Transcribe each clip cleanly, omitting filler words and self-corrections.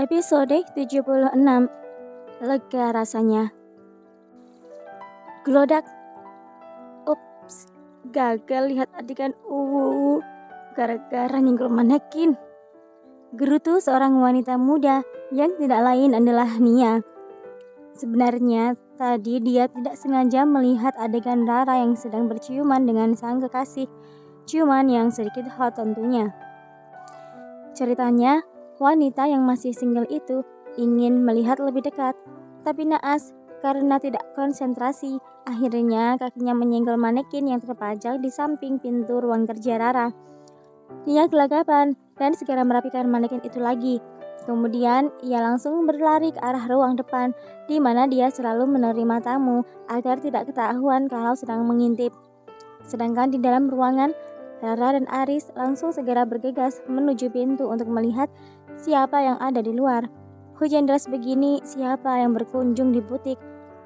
Episode 76. Lega rasanya. Gelodak. Ups, gagal lihat adegan gara-gara nyenggol manekin. Gerutu seorang wanita muda yang tidak lain adalah Nia. Sebenarnya tadi dia tidak sengaja melihat adegan Rara yang sedang berciuman dengan sang kekasih. Ciuman yang sedikit hot tentunya. Ceritanya, wanita yang masih single itu ingin melihat lebih dekat, tapi naas karena tidak konsentrasi. Akhirnya kakinya menyenggol manekin yang terpajang di samping pintu ruang kerja Rara. Nia gelagapan dan segera merapikan manekin itu lagi. Kemudian ia langsung berlari ke arah ruang depan, di mana dia selalu menerima tamu agar tidak ketahuan kalau sedang mengintip. Sedangkan di dalam ruangan, Rara dan Aris langsung segera bergegas menuju pintu untuk melihat siapa yang ada di luar. Hujan deras begini, siapa yang berkunjung di butik?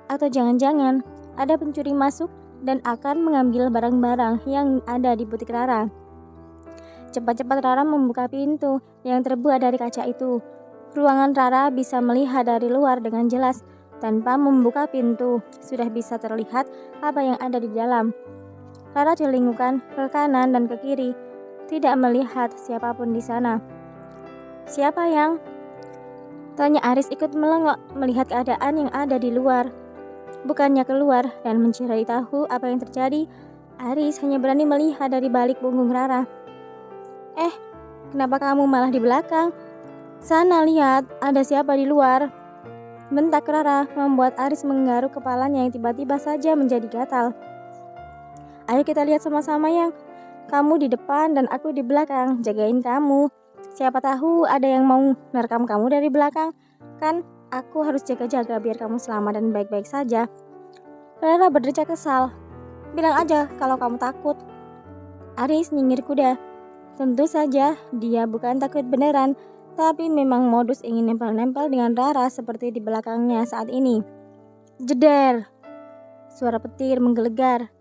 Atau jangan-jangan ada pencuri masuk dan akan mengambil barang-barang yang ada di butik Rara. Cepat-cepat Rara membuka pintu yang terbuat dari kaca itu. Ruangan Rara bisa melihat dari luar dengan jelas. Tanpa membuka pintu, sudah bisa terlihat apa yang ada di dalam. Rara dilingukan ke kanan dan ke kiri, tidak melihat siapapun di sana. Siapa yang? Tanya Aris ikut melengok melihat keadaan yang ada di luar. Bukannya keluar dan mencari tahu apa yang terjadi, Aris hanya berani melihat dari balik punggung Rara. Kenapa kamu malah di belakang? Sana lihat, ada siapa di luar? Bentak Rara membuat Aris menggaruk kepalanya yang tiba-tiba saja menjadi gatal. Ayo kita lihat sama-sama yang. Kamu di depan dan aku di belakang, jagain kamu. Siapa tahu ada yang mau merekam kamu dari belakang. Kan aku harus jaga-jaga biar kamu selamat dan baik-baik saja. Rara berdecak kesal. Bilang aja kalau kamu takut. Aris nyengir kuda. Tentu saja dia bukan takut beneran, tapi memang modus ingin nempel-nempel dengan Rara seperti di belakangnya saat ini. Jeder. Suara petir menggelegar.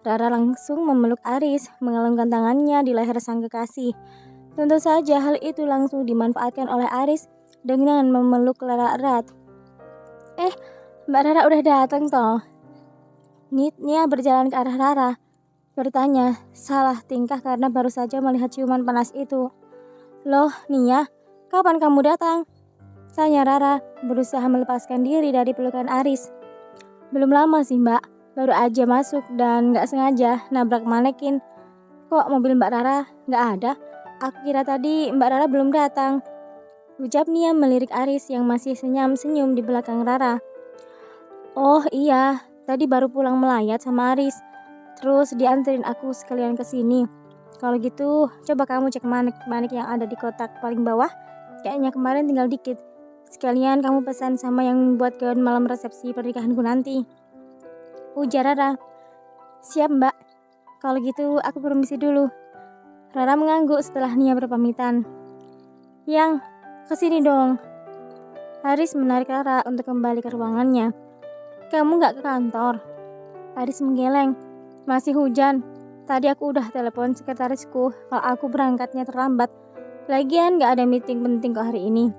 Rara langsung memeluk Aris, mengelengkan tangannya di leher sang kekasih. Tentu saja hal itu langsung dimanfaatkan oleh Aris dengan memeluk Rara erat. Mbak Rara udah datang toh? Nia berjalan ke arah Rara, bertanya, salah tingkah karena baru saja melihat ciuman panas itu. Loh Nia, kapan kamu datang? Tanya Rara, berusaha melepaskan diri dari pelukan Aris. Belum lama sih mbak, baru aja masuk dan gak sengaja nabrak manekin. Kok mobil Mbak Rara gak ada? Aku kira tadi Mbak Rara belum datang. Ucap Nia melirik Aris yang masih senyum-senyum di belakang Rara. Oh iya, tadi baru pulang melayat sama Aris. Terus dianterin aku sekalian ke sini. Kalau gitu, coba kamu cek manik-manik yang ada di kotak paling bawah. Kayaknya kemarin tinggal dikit. Sekalian kamu pesan sama yang buat gaun malam resepsi pernikahanku nanti. Ujar Rara. Siap mbak. Kalau gitu aku permisi dulu. Rara mengangguk setelah Nia berpamitan. Yang, kesini dong. Haris menarik Rara untuk kembali ke ruangannya. Kamu gak ke kantor? Haris menggeleng. Masih hujan. Tadi aku udah telepon sekretarisku kalau aku berangkatnya terlambat. Lagian gak ada meeting penting kok hari ini.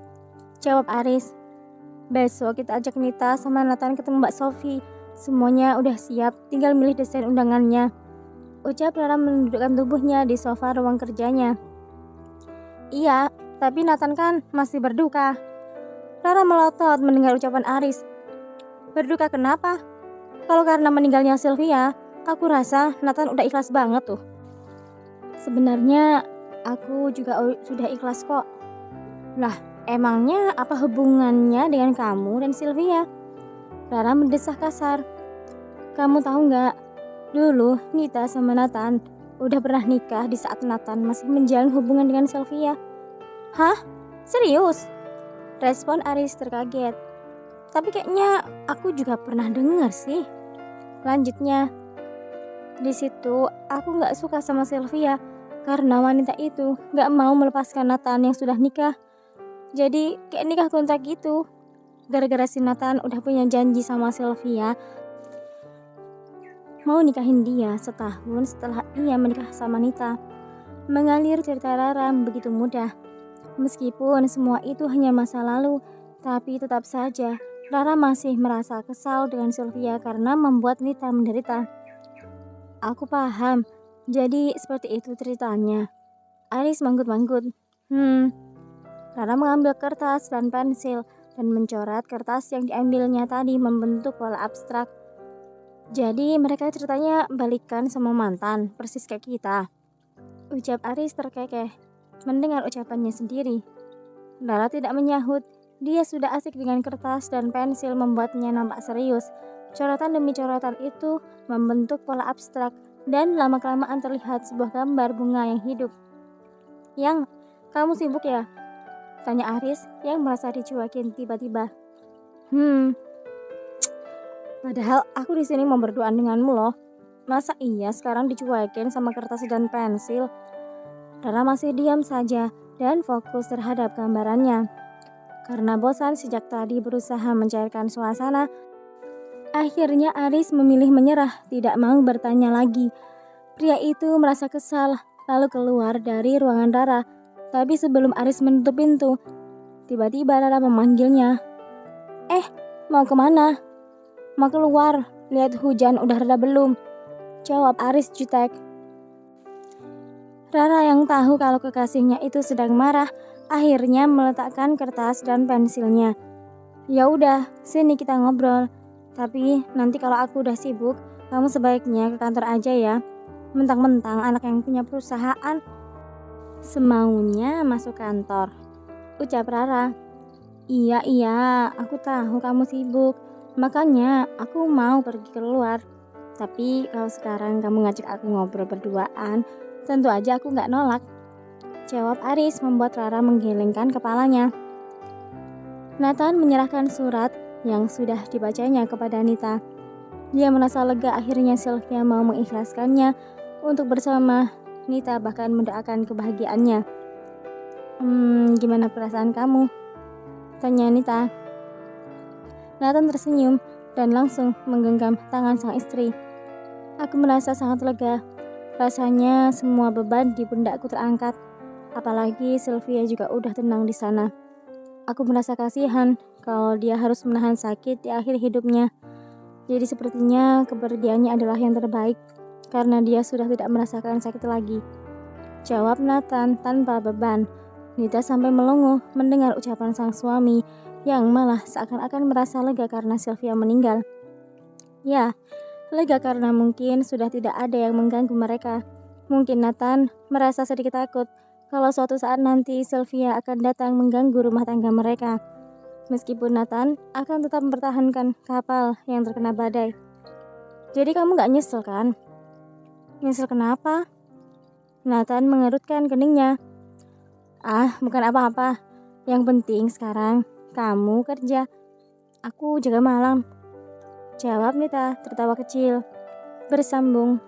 Jawab Aris. Besok kita ajak Nita sama Nathan ketemu Mbak Sofi. Semuanya udah siap, tinggal milih desain undangannya. Ucap Rara menundukkan tubuhnya di sofa ruang kerjanya. Iya, tapi Nathan kan masih berduka. Rara melotot mendengar ucapan Aris. Berduka kenapa? Kalau karena meninggalnya Sylvia, aku rasa Nathan udah ikhlas banget tuh. Sebenarnya aku juga sudah ikhlas kok. Lah, emangnya apa hubungannya dengan kamu dan Sylvia? Rara mendesah kasar. Kamu tahu nggak? Dulu Nita sama Nathan udah pernah nikah di saat Nathan masih menjalin hubungan dengan Sylvia. Hah? Serius? Respon Aris terkaget. Tapi kayaknya aku juga pernah dengar sih. Lanjutnya, di situ aku nggak suka sama Sylvia karena wanita itu nggak mau melepaskan Nathan yang sudah nikah. Jadi kayak nikah kontrak gitu. Gara-gara si Nathan udah punya janji sama Sylvia mau nikahin dia setahun setelah ia menikah sama Nita. Mengalir cerita Rara begitu mudah. Meskipun semua itu hanya masa lalu, tapi tetap saja Rara masih merasa kesal dengan Sylvia karena membuat Nita menderita. Aku paham, jadi seperti itu ceritanya. Aris manggut-manggut. Rara mengambil kertas dan pensil dan mencoret kertas yang diambilnya tadi membentuk pola abstrak. Jadi mereka ceritanya balikan sama mantan, persis kayak kita. Ucap Aris terkekeh mendengar ucapannya sendiri. Rara tidak menyahut, dia sudah asik dengan kertas dan pensil membuatnya nampak serius. Coretan demi coretan itu membentuk pola abstrak dan lama-kelamaan terlihat sebuah gambar bunga yang hidup. Yang, kamu sibuk ya? Tanya Aris yang merasa dicuekin tiba-tiba. Padahal aku di sini mau berduaan denganmu loh. Masa iya sekarang dicuekin sama kertas dan pensil? Rara masih diam saja dan fokus terhadap gambarannya. Karena bosan sejak tadi berusaha mencairkan suasana, akhirnya Aris memilih menyerah, tidak mau bertanya lagi. Pria itu merasa kesal, lalu keluar dari ruangan Rara. Tapi sebelum Aris menutup pintu, tiba-tiba Rara memanggilnya. Mau kemana? Mau keluar, lihat hujan udah reda belum? Jawab Aris jutek. Rara yang tahu kalau kekasihnya itu sedang marah, akhirnya meletakkan kertas dan pensilnya. Ya udah, sini kita ngobrol. Tapi nanti kalau aku udah sibuk, kamu sebaiknya ke kantor aja ya. Mentang-mentang anak yang punya perusahaan semaunya masuk kantor. Ucap Rara. Iya, aku tahu kamu sibuk. Makanya aku mau pergi keluar. Tapi kalau sekarang kamu ngajak aku ngobrol berduaan, tentu aja aku gak nolak. Jawab Aris membuat Rara menggelengkan kepalanya. Nathan menyerahkan surat yang sudah dibacanya kepada Nita. Dia merasa lega akhirnya Sylvia mau mengikhlaskannya untuk bersama Nita, bahkan mendoakan kebahagiaannya. Gimana perasaan kamu? Tanya Nita. Nathan tersenyum dan langsung menggenggam tangan sang istri. Aku merasa sangat lega. Rasanya semua beban di pundakku terangkat. Apalagi Sylvia juga udah tenang di sana. Aku merasa kasihan kalau dia harus menahan sakit di akhir hidupnya. Jadi sepertinya kepergiannya adalah yang terbaik karena dia sudah tidak merasakan sakit lagi. Jawab Nathan tanpa beban. Nita sampai melongo mendengar ucapan sang suami yang malah seakan-akan merasa lega karena Sylvia meninggal. Ya, lega karena mungkin sudah tidak ada yang mengganggu mereka. Mungkin Nathan merasa sedikit takut kalau suatu saat nanti Sylvia akan datang mengganggu rumah tangga mereka. Meskipun Nathan akan tetap mempertahankan kapal yang terkena badai. Jadi kamu gak nyesel kan? Nyesel kenapa? Nathan mengerutkan keningnya. Bukan apa-apa. Yang penting sekarang kamu kerja. Aku jaga malam. Jawab Nita tertawa kecil. Bersambung.